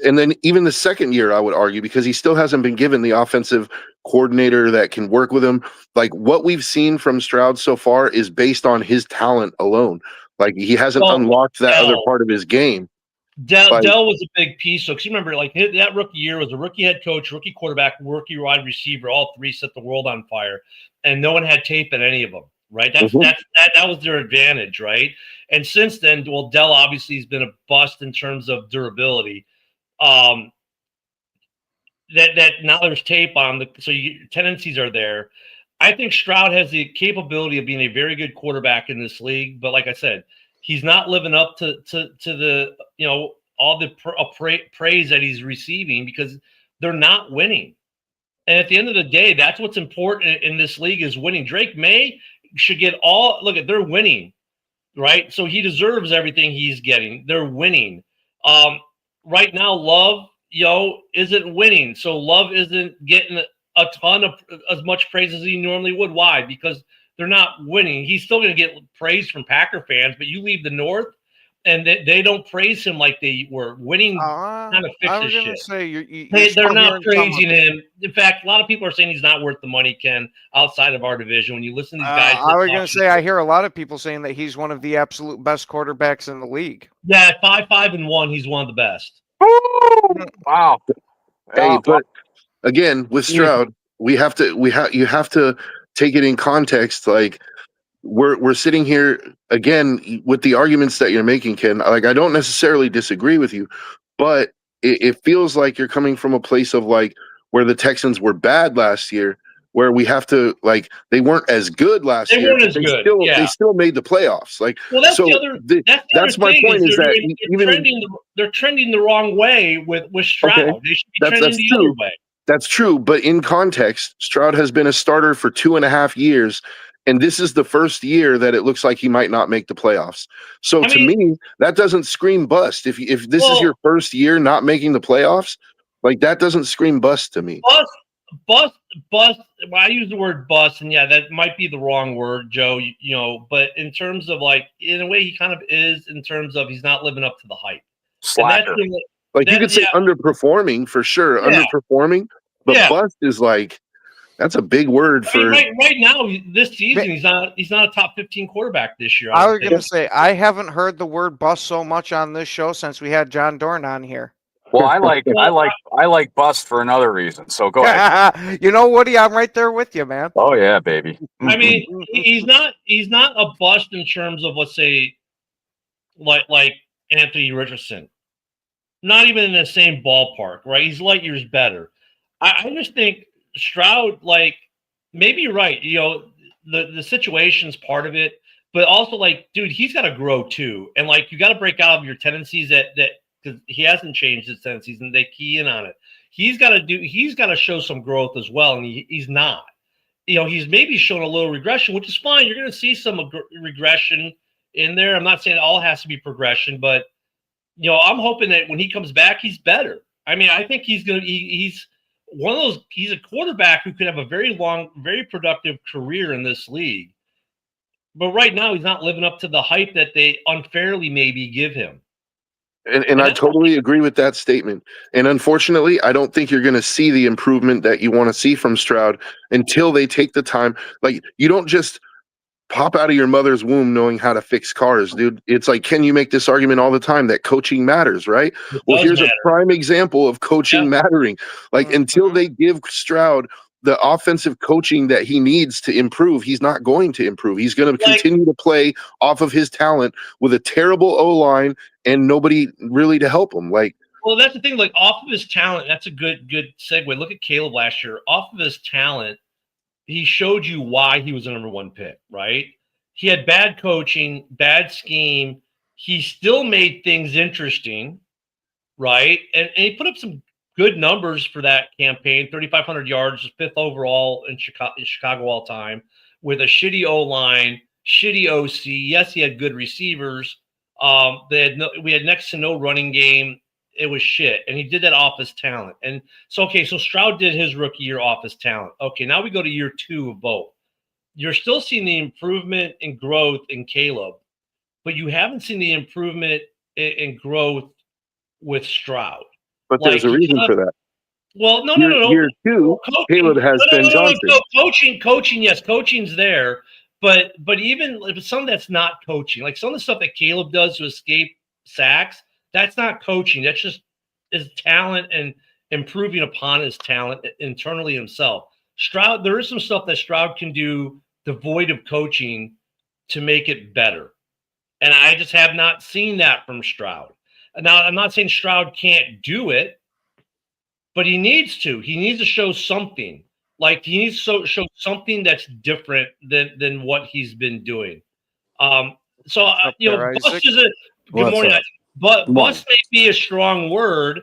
And then even the second year, I would argue, because he still hasn't been given the offensive coordinator that can work with him. Like, what we've seen from Stroud so far is based on his talent alone. Like, he hasn't unlocked that other part of his game. Dell was a big piece. So, 'cause you remember, like, that rookie year was a rookie head coach, rookie quarterback, rookie wide receiver. All three set the world on fire, and no one had tape in any of them. Right? That was their advantage, right? And since then, well, Dell obviously has been a bust in terms of durability. That now there's tape on so tendencies are there. I think Stroud has the capability of being a very good quarterback in this league, but like I said, he's not living up to the all the praise that he's receiving because they're not winning. And at the end of the day, that's what's important in this league is winning. Drake May should get they're winning, right? So he deserves everything he's getting. They're winning. Right now, Love, isn't winning. So Love isn't getting a ton of as much praise as he normally would. Why? Because they're not winning. He's still going to get praise from Packer fans, but you leave the North and they don't praise him like they were winning. Kind of fixes shit. They're not praising him. In fact, a lot of people are saying he's not worth the money, Ken, outside of our division. When you listen to these guys, I was going to say I hear a lot of people saying that he's one of the absolute best quarterbacks in the league. Yeah, 5-5-1, he's one of the best. Wow. Hey, but again, with Stroud, you have to take it in context. Like, we're sitting here again with the arguments that you're making, Ken. Like, I don't necessarily disagree with you, but it feels like you're coming from a place of like where the Texans were bad last year, where we have to like they weren't as good last year. Weren't as good. They still made the playoffs. Like, well, that's my point. Is that they're trending the wrong way with Stroud. Okay. They should be trending the other way. That's true, but in context, Stroud has been a starter for 2.5 years. And this is the first year that it looks like he might not make the playoffs. So to me, that doesn't scream bust. If this is your first year not making the playoffs, like that doesn't scream bust to me. Bust. Well, I use the word bust, and yeah, that might be the wrong word, Joe. But in terms of like, in a way, he kind of is. In terms of he's not living up to the hype. Slacker. Like you could say underperforming for sure, underperforming. But bust is like. That's a big word for right now. This season, he's not a top 15 quarterback this year. I was going to say I haven't heard the word bust so much on this show since we had John Dorn on here. Well, I like bust for another reason. So go ahead. You know, Woody, I'm right there with you, man. Oh yeah, baby. I mean, he's not a bust in terms of, let's say, like Anthony Richardson. Not even in the same ballpark, right? He's light years better. I just think. Stroud, like, maybe you're right. The situation's part of it. but also like, dude, he's got to grow too, and like you got to break out of your tendencies that because he hasn't changed his tendencies, and they key in on it. He's got to show some growth as well, and he's not. He's maybe shown a little regression, which is fine. You're going to see some regression in there. I'm not saying it all has to be progression, but I'm hoping that when he comes back, he's better. I mean, I think he's one of those. He's a quarterback who could have a very long, very productive career in this league. But right now, he's not living up to the hype that they unfairly maybe give him. And I totally agree with that statement. And unfortunately, I don't think you're going to see the improvement that you want to see from Stroud until they take the time. Like, you don't just pop out of your mother's womb knowing how to fix cars, dude. It's like, can you make this argument all the time that coaching matters, right? Well, here's a prime example of coaching mattering. Like, until they give Stroud the offensive coaching that he needs to improve, he's not going to improve. He's going to continue to play off of his talent with a terrible O-line and nobody really to help him. Like, well, that's the thing. Like, off of his talent, that's a good segue. Look at Caleb last year. Off of his talent, he showed you why he was the number one pick, right? He had bad coaching, bad scheme. He still made things interesting, right? And he put up some good numbers for that campaign, 3,500 yards, 5th overall in Chicago all time, with a shitty O-line, shitty OC. Yes, he had good receivers. We had next to no running game. It was shit. And he did that off his talent. And so Stroud did his rookie year off his talent. Okay, now we go to year 2 of both. You're still seeing the improvement and growth in Caleb, but you haven't seen the improvement in growth with Stroud. But there's a reason for that. Well, no. Year 2, Caleb has Ben Johnson. Coaching, yes, coaching's there. But even if some of that's not coaching, like some of the stuff that Caleb does to escape sacks, that's not coaching. That's just his talent and improving upon his talent internally himself. Stroud, there is some stuff that Stroud can do devoid of coaching to make it better. And I just have not seen that from Stroud. Now, I'm not saying Stroud can't do it, but he needs to. He needs to show something. Like, he needs to show something that's different than what he's been doing. Bust is a good morning. But bust may be a strong word,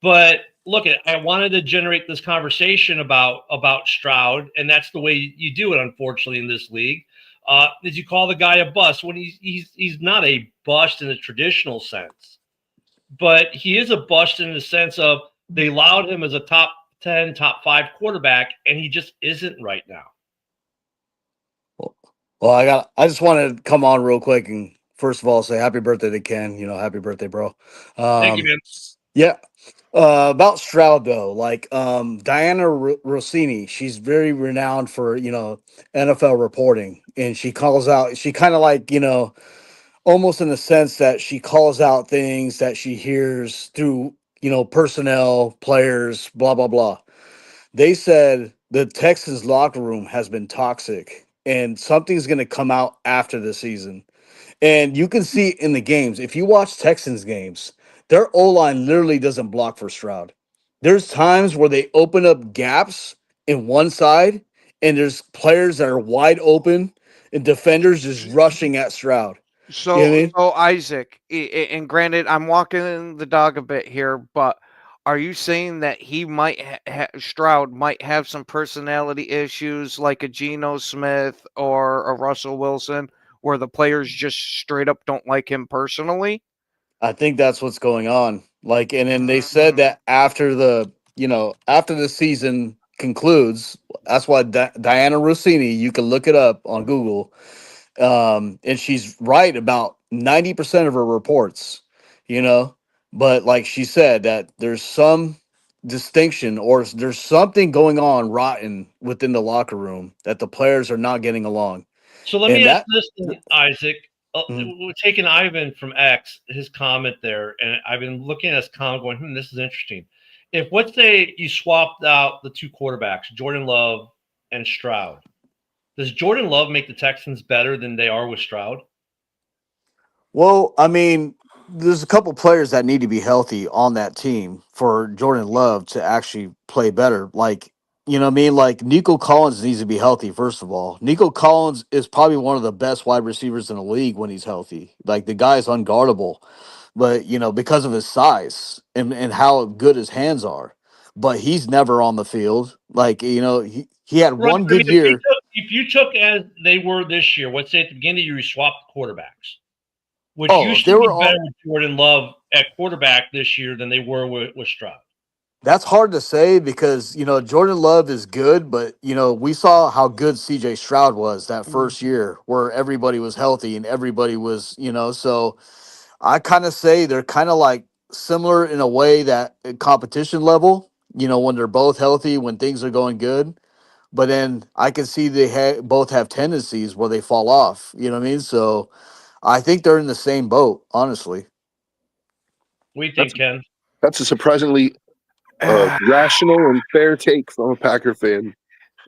but look, I wanted to generate this conversation about Stroud, and that's the way you do it, unfortunately, in this league. Is you call the guy a bust when he's not a bust in the traditional sense, but he is a bust in the sense of they allowed him as a top 10, top 5 quarterback, and he just isn't right now. Well, I just wanted to come on real quick and first of all say happy birthday to Ken. Happy birthday, bro. Thank you, man. Yeah. About Stroud though, like Diana Rossini, she's very renowned for NFL reporting, and she calls out. She kind of like almost in the sense that she calls out things that she hears through personnel, players, blah blah blah. They said the Texans locker room has been toxic, and something's going to come out after the season. And you can see in the games, if you watch Texans games, their O-line literally doesn't block for Stroud. There's times where they open up gaps in one side, and there's players that are wide open, and defenders just rushing at Stroud. So, Isaac, and granted, I'm walking the dog a bit here, but are you saying that he might Stroud might have some personality issues like a Geno Smith or a Russell Wilson, where the players just straight up don't like him personally? I think that's what's going on. Like, and then they said that after the season concludes, that's why Diana Rossini, you can look it up on Google, and she's right about 90% of her reports, but like she said that there's some distinction or there's something going on rotten within the locker room that the players are not getting along. So let me ask this, Isaac. We're taking Ivan from X, his comment there, and I've been looking at his comment going, this is interesting. If, let's say, you swapped out the 2 quarterbacks, Jordan Love and Stroud, does Jordan Love make the Texans better than they are with Stroud? Well, I mean, there's a couple players that need to be healthy on that team for Jordan Love to actually play better. Like, You know what I mean? Like Nico Collins needs to be healthy, first of all. Nico Collins is probably one of the best wide receivers in the league when he's healthy. Like the guy is unguardable, but because of his size and how good his hands are. But he's never on the field. Like, he had Right. one I mean, good year. if you took as they were this year, let's say at the beginning of the year, you swapped quarterbacks, which Oh, if used they to be were all better with Jordan Love at quarterback this year than they were with Stroud. That's hard to say because Jordan Love is good, but we saw how good CJ Stroud was that first year where everybody was healthy and everybody was, so I kind of say they're kind of like similar in a way that at competition level, when they're both healthy, when things are going good. But then I can see they both have tendencies where they fall off. You know what I mean? So I think they're in the same boat, honestly. What do you That's think, Ken? that's a surprisingly rational and fair take from a Packer fan.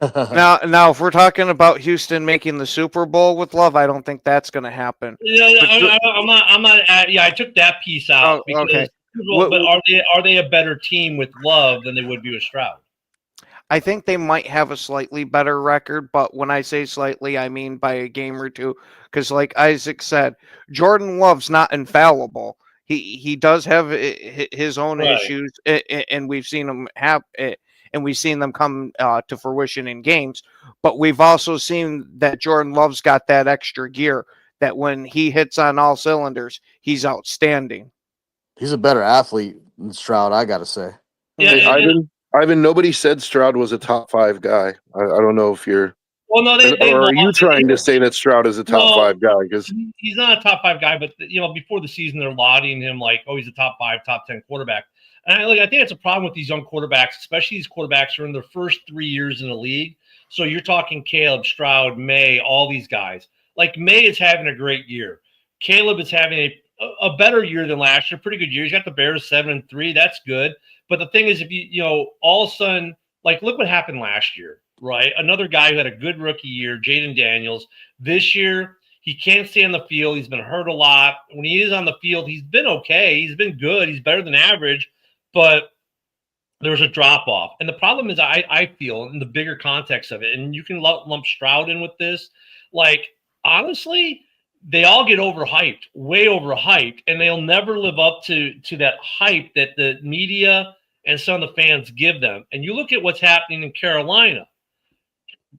Now, if we're talking about Houston making the Super Bowl with Love, I don't think that's going to happen. Yeah, But I'm not. I'm not. Yeah, I took that piece out oh, okay. because. But are they a better team with Love than they would be with Stroud? I think they might have a slightly better record, but when I say slightly, I mean by a game or two. Because, like Isaac said, Jordan Love's not infallible. He does have his own Right. issues, and we've seen him have it, and we've seen them come to fruition in games. But we've also seen that Jordan Love's got that extra gear that when he hits on all cylinders, he's outstanding. He's a better athlete than Stroud, I got to say. Yeah, Hey, Ivan, nobody said Stroud was a top 5 guy. I don't know if you're. Well, no, Or are you trying to say that Stroud is a top 5 guy? Because he's not a top 5 guy, but before the season, they're lauding him like, oh, he's a top 5, top 10 quarterback. And I think it's a problem with these young quarterbacks, especially these quarterbacks who are in their first 3 years in the league. So you're talking Caleb, Stroud, May, all these guys. Like May is having a great year. Caleb is having a better year than last year, pretty good year. He's got the Bears 7-3. That's good. But the thing is, if you all of a sudden, like, look what happened last year, right? Another guy who had a good rookie year, Jaden Daniels. This year, he can't stay on the field. He's been hurt a lot. When he is on the field, he's been okay. He's been good. He's better than average, but there's a drop off. And the problem is, I feel in the bigger context of it, and you can lump Stroud in with this, like, honestly, they all get overhyped, way overhyped, and they'll never live up to that hype that the media and some of the fans give them. And you look at what's happening in Carolina.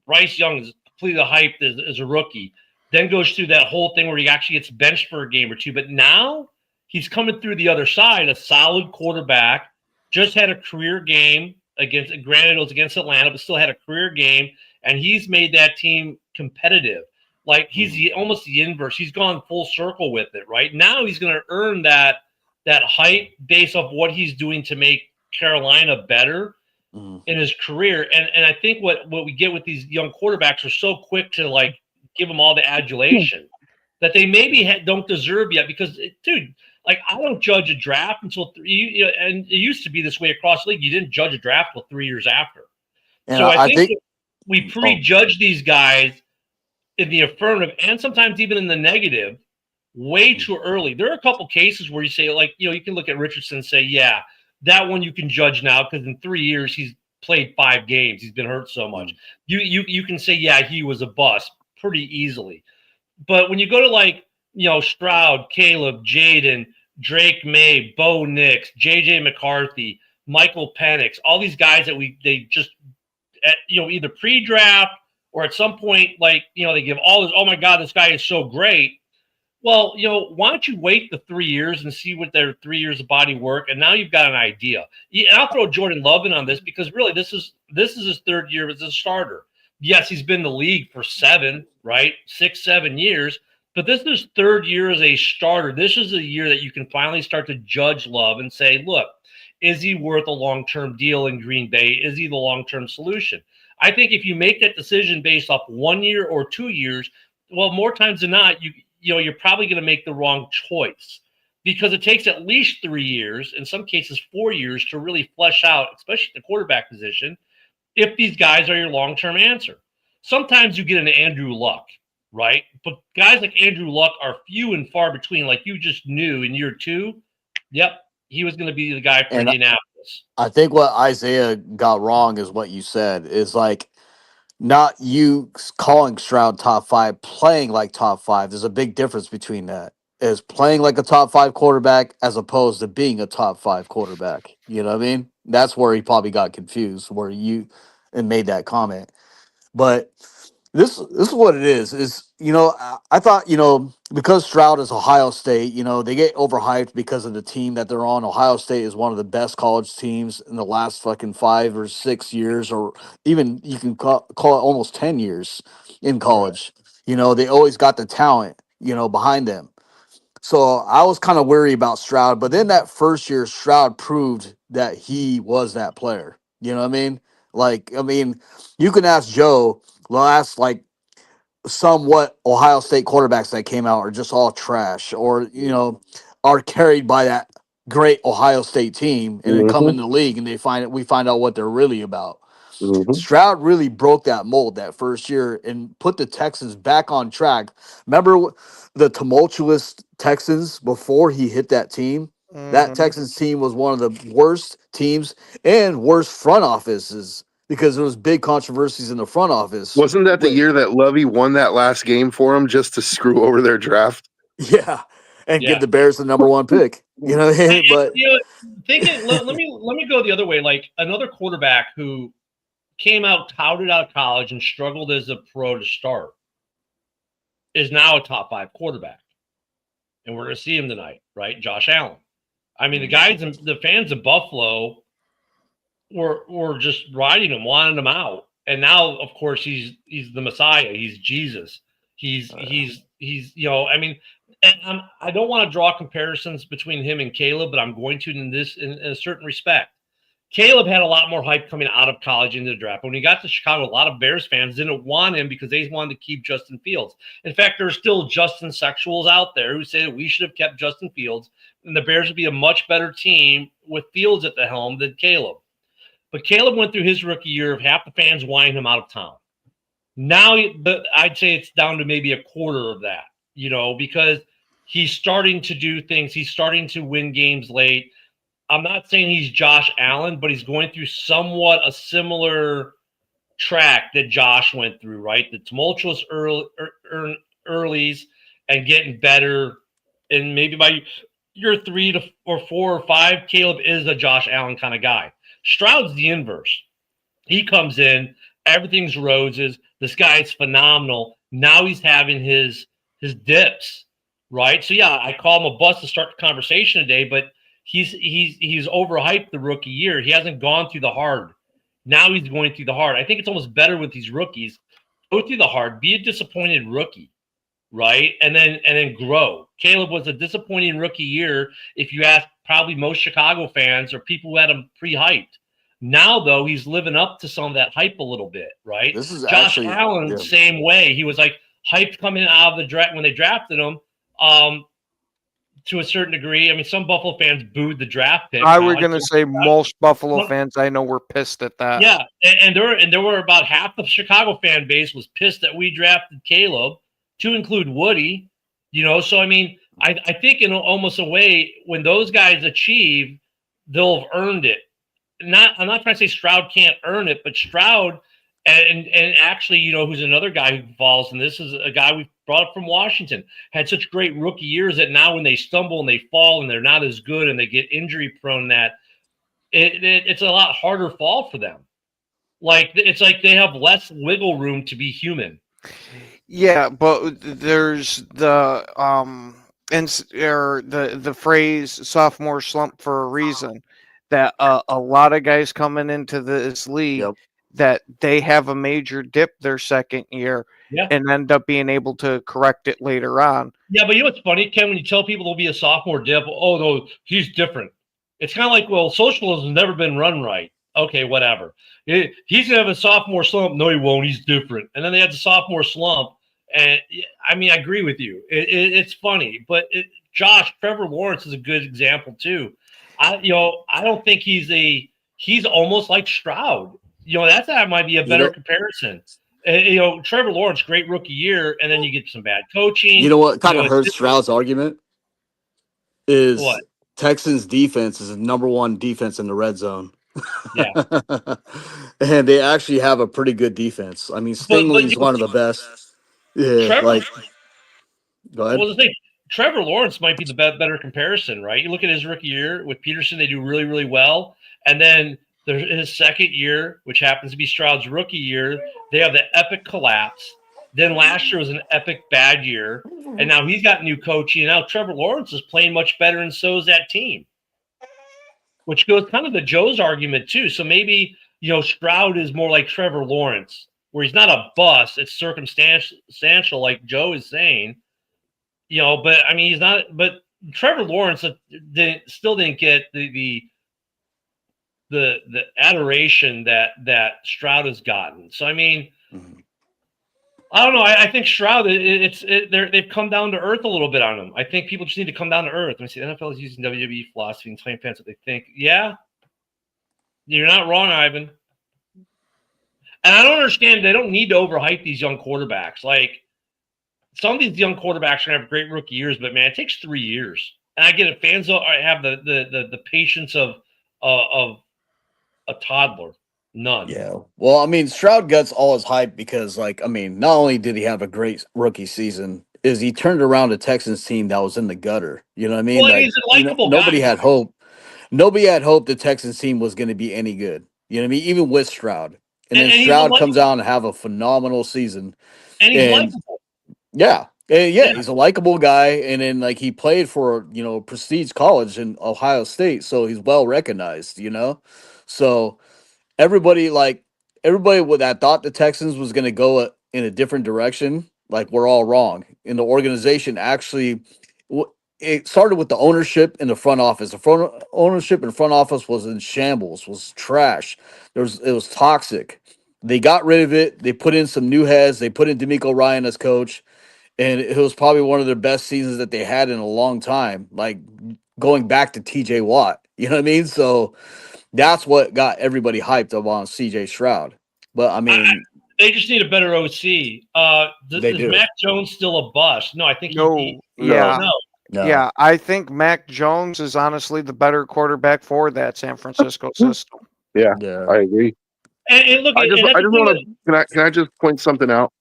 Bryce Young is completely hyped as a rookie, then goes through that whole thing where he actually gets benched for a game or two. But now he's coming through the other side, a solid quarterback, just had a career game granted it was against Atlanta, but still had a career game, and he's made that team competitive. Like he's almost the inverse. He's gone full circle with it, right? Now he's going to earn that hype based off what he's doing to make Carolina better in his career. And I think what we get with these young quarterbacks are so quick to like give them all the adulation that they maybe don't deserve yet. Because, dude, like I don't judge a draft until and it used to be this way across the league. You didn't judge a draft till 3 years after. And so I think we prejudge these guys in the affirmative and sometimes even in the negative way too early. There are a couple cases where you say, like, you can look at Richardson and say, yeah, that one you can judge now because in 3 years he's played 5 games. He's been hurt so much. You can say, yeah, he was a bust pretty easily. But when you go to like, Stroud, Caleb, Jaden, Drake May, Bo Nix, JJ McCarthy, Michael Penix, all these guys that they just either pre-draft or at some point, like, they give all this, oh my God, this guy is so great. Well, why don't you wait the 3 years and see what their 3 years of body work, and now you've got an idea. And I'll throw Jordan Love in on this because really this is his 3rd year as a starter. Yes, he's been in the league for 6, 7 years, but this is his 3rd year as a starter. This is a year that you can finally start to judge Love and say, look, is he worth a long-term deal in Green Bay? Is he the long-term solution? I think if you make that decision based off 1 year or 2 years, well, more times than not, you're probably going to make the wrong choice because it takes at least 3 years, in some cases 4 years, to really flesh out, especially the quarterback position, if these guys are your long-term answer. Sometimes you get an Andrew Luck, right? But guys like Andrew Luck are few and far between. Like you just knew in year 2, yep, he was going to be the guy for Indianapolis. is. I think what Isaiah got wrong is what you said is like not you calling Stroud top five, playing like top five. There's a big difference between that. Is playing like a top five quarterback as opposed to being a top five quarterback. You know what I mean? That's where he probably got confused, where you and made that comment. But this is what it is I thought because Stroud is Ohio State, they get overhyped because of the team that they're on. Ohio State is one of the best college teams in the last fucking 5 or 6 years, or even you can call it almost 10 years in college. They always got the talent behind them. So I was kind of worried about Stroud, but then that first year Stroud proved that he was that player. You know what I mean? You can ask Joe last like somewhat Ohio State quarterbacks that came out are just all trash, or are carried by that great Ohio State team, and then come in Mm-hmm. the league and we find out what they're really about. Mm-hmm. Stroud really broke that mold that first year and put the Texans back on track. Remember the tumultuous Texans before he hit that team? That Mhm. Texans team was one of the worst teams and worst front offices because there was big controversies in the front office. Wasn't that the year that Lovey won that last game for him just to screw over their draft? Yeah, and give Yeah. the Bears the number one pick. But Thinking, let me go the other way. Like another quarterback who came out touted out of college and struggled as a pro to start is now a top 5 quarterback, and we're going to see him tonight, right? Josh Allen. I mean, the fans of Buffalo were just riding him, wanting him out, and now, of course, he's the Messiah. He's Jesus. He's I mean, and I don't want to draw comparisons between him and Caleb, but I'm going to in a certain respect. Caleb had a lot more hype coming out of college into the draft. When he got to Chicago, a lot of Bears fans didn't want him because they wanted to keep Justin Fields. In fact, there are still Justin sexuals out there who say that we should have kept Justin Fields, and the Bears would be a much better team with Fields at the helm than Caleb. But Caleb went through his rookie year of half the fans wanting him out of town. Now, I'd say it's down to maybe a quarter of that, because he's starting to do things. He's starting to win games late. I'm not saying he's Josh Allen, but he's going through somewhat a similar track that Josh went through, right? The tumultuous earlies and getting better. And maybe by year 3 or 4 or 5, Caleb is a Josh Allen kind of guy. Stroud's the inverse. He comes in, everything's roses. This guy's phenomenal. Now he's having his dips, right? So yeah, I call him a bust to start the conversation today, but he's overhyped the rookie year. He hasn't gone through the hard. Now he's going through the hard. I think it's almost better with these rookies. Go through the hard, be a disappointed rookie, right? And then grow. Caleb was a disappointing rookie year if you ask probably most Chicago fans or people who had him pre-hyped. Now, though, he's living up to some of that hype a little bit, right? this is Josh actually Allen, same way. He was like hyped coming out of the draft when they drafted him. To a certain degree, I mean, some Buffalo fans booed the draft pick. I was going to say most Buffalo fans I know were pissed at that. Yeah, and there were about half the Chicago fan base was pissed that we drafted Caleb, to include Woody. So I mean, I think in almost a way, when those guys achieve, they'll have earned it. I'm not trying to say Stroud can't earn it, but Stroud and actually, who's another guy who falls, and this is a guy we brought up from Washington, had such great rookie years that now when they stumble and they fall and they're not as good and they get injury prone, that it's a lot harder fall for them. Like it's like they have less wiggle room to be human. Yeah, but there's the the phrase sophomore slump for a reason. That a lot of guys coming into this league, Yep. that they have a major dip their second year, Yeah. and end up being able to correct it later on. Yeah, but you know what's funny, Ken? When you tell people there'll be a sophomore dip, oh no, he's different. It's kind of like, well, socialism's never been run right. Okay, whatever. He's gonna have a sophomore slump. No, he won't. He's different. And then they had the sophomore slump. And I mean, I agree with you. It's funny, but Trevor Lawrence is a good example too. I don't think he's almost like Stroud. That might be a better comparison. Trevor Lawrence, great rookie year, and then you get some bad coaching. You know what kind of hurts Stroud's argument is what? Texans defense is the number one defense in the red zone. Yeah. And they actually have a pretty good defense. I mean, But Stingley's one of the best. Yeah, Trevor, like go ahead. well, the thing, Trevor Lawrence might be the better comparison, right? You look at his rookie year with Peterson; they do really, really well, and then his second year, which happens to be Stroud's rookie year, they have the epic collapse. Then last year was an epic bad year, and now he's got new coaching. And now Trevor Lawrence is playing much better, and so is that team, which goes kind of to Joe's argument too. So maybe Stroud is more like Trevor Lawrence, where he's not a bust; it's circumstantial, like Joe is saying. But I mean, he's not. But Trevor Lawrence still didn't get the adoration that Stroud has gotten. So I mean, I don't know. I think Stroud, they've come down to earth a little bit on him. I think people just need to come down to earth. Let me see. The NFL is using WWE philosophy and telling fans what they think. Yeah, you're not wrong, Ivan. And I don't understand. They don't need to overhype these young quarterbacks. Like, some of these young quarterbacks are going to have great rookie years, but man, it takes 3 years. And I get it. Fans don't have the patience of a toddler. None. Yeah. Well, I mean, Stroud gets all his hype because, like, I mean, not only did he have a great rookie season, is he turned around a Texans team that was in the gutter. You know what I mean? Well, like, he's a likable nobody guy. had hope. Nobody had hope the Texans team was going to be any good. You know what I mean? Even with Stroud. And then Stroud comes out and have a phenomenal season. And he's likable. Yeah. Yeah, he's a likable guy, and then like he played for prestige college in Ohio State, so he's well recognized. So everybody that thought the Texans was going to go in a different direction, like we're all wrong. And the organization actually, it started with the ownership in the front office. The ownership in the front office was in shambles, was trash. It was toxic. They got rid of it. They put in some new heads. They put in D'Amico Ryan as coach. And it was probably one of their best seasons that they had in a long time, like going back to TJ Watt. You know what I mean? So that's what got everybody hyped up on CJ Stroud. But I mean, they just need a better OC. Is Mac Jones still a bust? No, I think no. Yeah, I think Mac Jones is honestly the better quarterback for that San Francisco system. Yeah, I agree. And look, I just want to. Can I just point something out?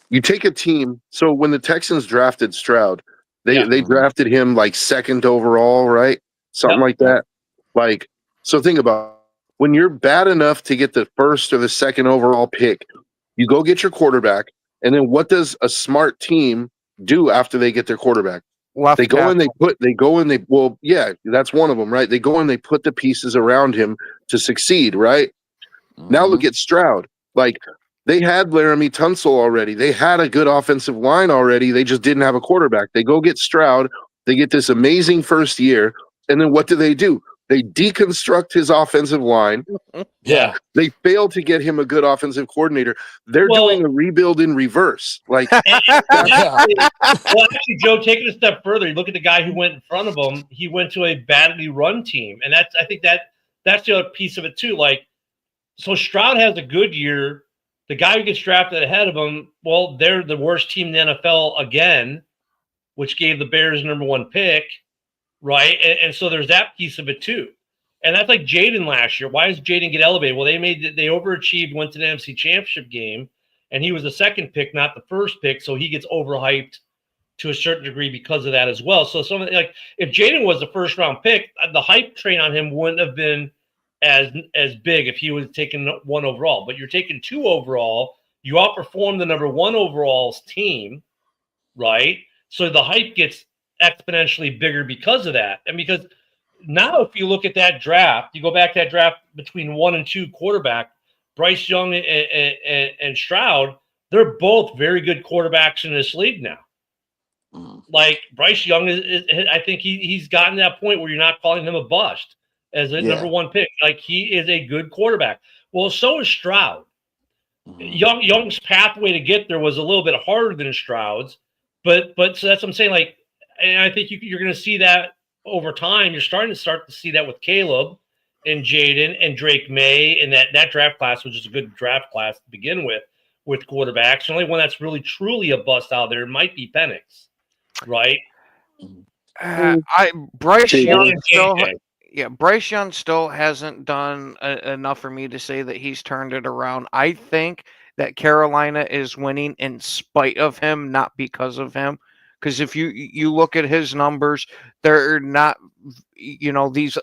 You take a team. So when the Texans drafted Stroud, they drafted him like second overall, right? Something like that. Like, so think about it. When you're bad enough to get the first or the second overall pick, you go get your quarterback, and then what does a smart team do after they get their quarterback? They go and well, yeah, that's one of them, right? They go and they put the pieces around him to succeed, right? Now look at Stroud. Like, they had Laramie Tunsil already. They had a good offensive line already. They just didn't have a quarterback. They go get Stroud. They get this amazing first year. And then what do? They deconstruct his offensive line. Yeah. They fail to get him a good offensive coordinator. They're doing a rebuild in reverse. Like, actually, Joe, take it a step further. You look at the guy who went in front of him. He went to a badly run team. And I think that's the other piece of it too. Like, so Stroud has a good year. The guy who gets drafted ahead of him, well, they're the worst team in the NFL again, which gave the Bears #1 pick, right? And so there's that piece of it too. And that's like Jaden last year. Why does Jaden get elevated? Well, they overachieved, went to the NFC Championship game, and he was the second pick, not the first pick, so he gets overhyped to a certain degree because of that as well. So something like if Jaden was the first round pick, the hype train on him wouldn't have been as big if he was taking 1 overall, but you're taking 2 overall. You outperform the #1 overall team, right? So the hype gets exponentially bigger because of that. And because now, if you look at that draft, you go back to that draft between 1 and 2 quarterback, Bryce Young and Stroud, they're both very good quarterbacks in this league now. Like Bryce Young is I think he's gotten to that point where you're not calling him a bust as a #1 pick. Like, he is a good quarterback. Well, so is Stroud. Young's pathway to get there was a little bit harder than Stroud's, but so that's what I'm saying. Like, and I think you're going to see that over time. You're starting to see that with Caleb and Jaden and Drake May, and that draft class, which is a good draft class to begin with quarterbacks. The only one that's really truly a bust out there might be Penix, right? Bryce JJ. Young still, JJ. Bryce Young still hasn't done enough for me to say that he's turned it around. I think that Carolina is winning in spite of him, not because of him. Because if you look at his numbers, they're not, these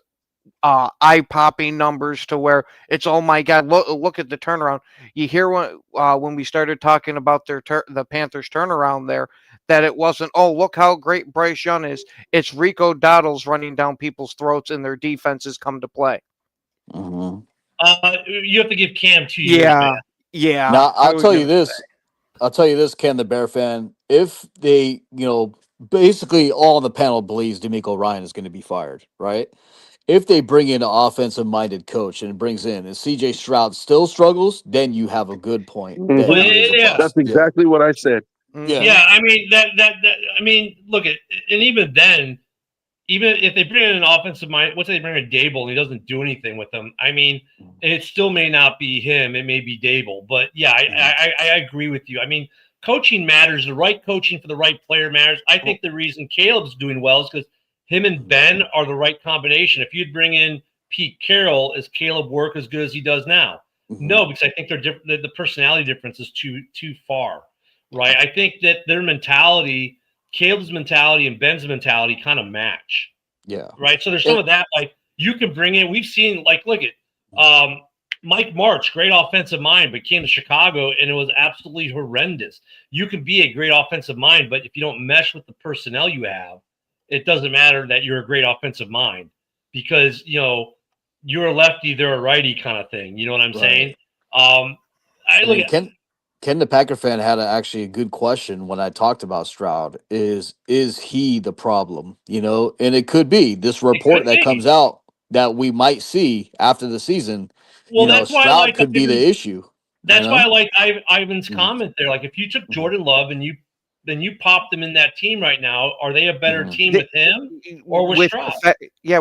eye-popping numbers to where it's, oh my God, look at the turnaround. You hear when we started talking about the Panthers turnaround there, that it wasn't, oh, look how great Bryce Young is. It's Rico Dowdle's running down people's throats and their defenses come to play. Mm-hmm. You have to give Cam 2 years, man. Yeah. Now I I'll was tell you gonna this. I'll tell you this, Ken, the Bear fan. If they, basically all on the panel believes D'Amico Ryan is going to be fired, right? If they bring in an offensive-minded coach and brings in and CJ Stroud still struggles, then you have a good point that Mhm. he is a Yeah. bust. That's exactly what I said. Yeah. Yeah, I mean look at, and even then, even if they bring in an offensive mind, let's say they bring in Dable and he doesn't do anything with them. I mean, it still may not be him. It may be Dable. But yeah, I agree with you. I mean, coaching matters. The right coaching for the right player matters. I think the reason Caleb's doing well is because him and Ben are the right combination. If you'd bring in Pete Carroll, is Caleb work as good as he does now? No, because I think they're different. The personality difference is too far, right? I think that their mentality, Caleb's mentality and Ben's mentality, kind of match. Yeah. Right. So there's some of that, like you can bring in. We've seen, like, look at Mike March, great offensive mind, but came to Chicago and it was absolutely horrendous. You can be a great offensive mind, but if you don't mesh with the personnel you have, it doesn't matter that you're a great offensive mind, because you're a lefty, they're a righty kind of thing. You know what I'm saying? I look at Ken the Packer fan had actually a good question when I talked about Stroud. Is he the problem? And it could be this report that comes out that we might see after the season. Well, that's why I Stroud like could be the issue. That's why I like Ivan's comment there. Like, if you took Jordan Love and you popped them in that team right now, are they a better team with him or with Stroud?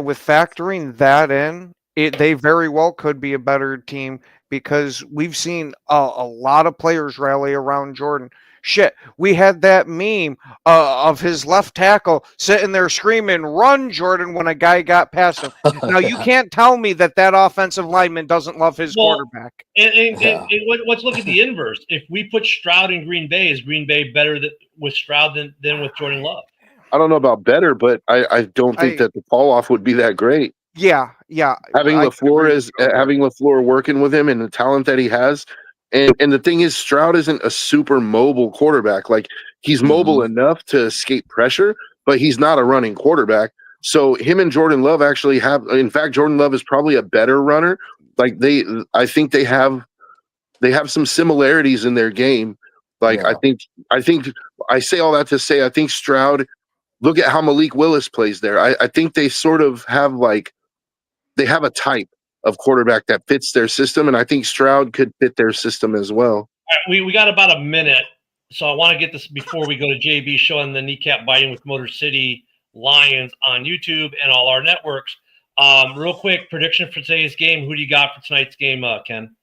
With factoring that in, they very well could be a better team, because we've seen a lot of players rally around Jordan. Shit, we had that meme of his left tackle sitting there screaming, "Run, Jordan," when a guy got past him. Now, you can't tell me that offensive lineman doesn't love his quarterback. And let's look at the inverse. If we put Stroud in Green Bay, is Green Bay better with Stroud than with Jordan Love? I don't know about better, but I don't think that the fall off would be that great. Yeah. Having LaFleur working with him and the talent that he has. And the thing is, Stroud isn't a super mobile quarterback. Like, he's mobile enough to escape pressure, but he's not a running quarterback. So him and Jordan Love actually have, in fact, Jordan Love is probably a better runner. Like, I think they have some similarities in their game. Like, I say all that to say, I think Stroud, look at how Malik Willis plays there. I think they sort of have, like, they have a type of quarterback that fits their system, and I think Stroud could fit their system as well. All right, we got about a minute, so I want to get this before we go to JB showing the kneecap biting with Motor City Lions on YouTube and all our networks. Real quick, prediction for today's game. Who do you got for tonight's game, Ken?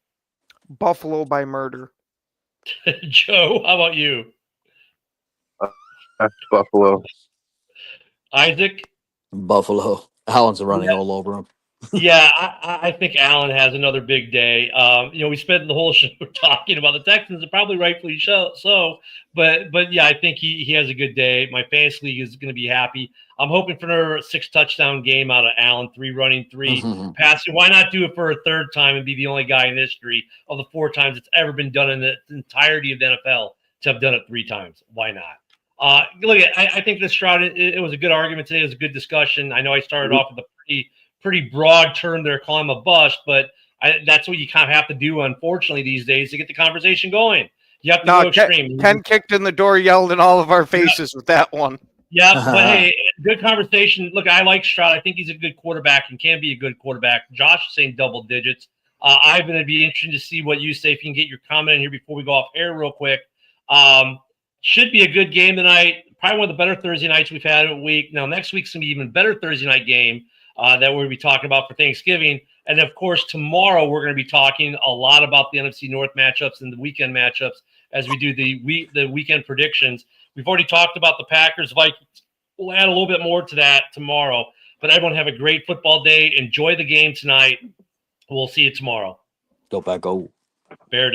Buffalo by murder. Joe, how about you? That's Buffalo. Isaac? Buffalo. Allen's running all over him. Yeah, I think Allen has another big day. We spent the whole show talking about the Texans, and probably rightfully so. But yeah, I think he has a good day. My fantasy league is going to be happy. I'm hoping for another 6-touchdown game out of Allen, 3 running, 3 passing. Why not do it for a third time and be the only guy in history of the 4 times it's ever been done in the entirety of the NFL to have done it 3 times? Why not? Look, I think this Stroud, it was a good argument today. It was a good discussion. I know I started off with a pretty broad term there, calling him a bust, but that's what you kind of have to do, unfortunately, these days to get the conversation going. You have to go extreme. Ken kicked in the door, yelled in all of our faces with that one. Yeah, but hey, good conversation. Look, I like Stroud. I think he's a good quarterback and can be a good quarterback. Josh is saying double digits. Ivan, it'd be interesting to see what you say, if you can get your comment in here before we go off air real quick. Should be a good game tonight. Probably one of the better Thursday nights we've had in a week. Now, next week's going to be even better Thursday night game that we'll be talking about for Thanksgiving. And, of course, tomorrow we're going to be talking a lot about the NFC North matchups and the weekend matchups as we do the weekend predictions. We've already talked about the Packers-Vikings we'll add a little bit more to that tomorrow. But everyone have a great football day. Enjoy the game tonight. We'll see you tomorrow. Go back, go. Bear down.